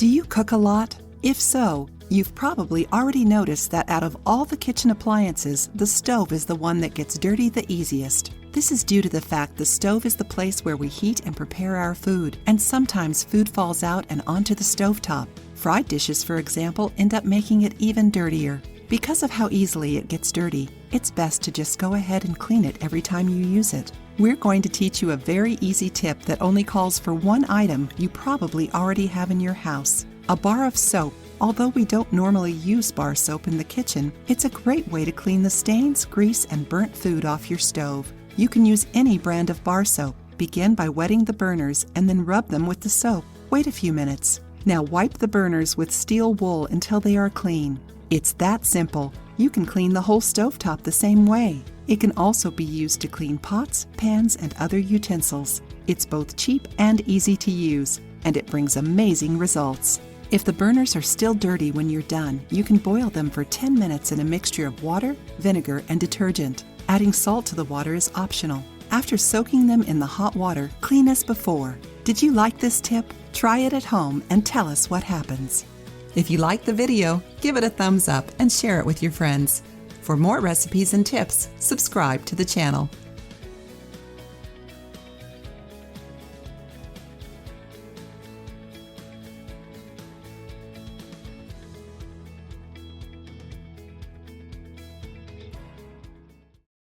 Do you cook a lot? If so, you've probably already noticed that out of all the kitchen appliances, the stove is the one that gets dirty the easiest. This is due to the fact the stove is the place where we heat and prepare our food, and sometimes food falls out and onto the stovetop. Fried dishes, for example, end up making it even dirtier. Because of how easily it gets dirty, it's best to just go ahead and clean it every time you use it. We're going to teach you a very easy tip that only calls for one item you probably already have in your house: a bar of soap. Although we don't normally use bar soap in the kitchen, it's a great way to clean the stains, grease, and burnt food off your stove. You can use any brand of bar soap. Begin by wetting the burners and then rub them with the soap. Wait a few minutes. Now wipe the burners with steel wool until they are clean. It's that simple. You can clean the whole stovetop the same way. It can also be used to clean pots, pans, and other utensils. It's both cheap and easy to use, and it brings amazing results. If the burners are still dirty when you're done, you can boil them for 10 minutes in a mixture of water, vinegar, and detergent. Adding salt to the water is optional. After soaking them in the hot water, clean as before. Did you like this tip? Try it at home and tell us what happens. If you liked the video, give it a thumbs up and share it with your friends. For more recipes and tips, subscribe to the channel.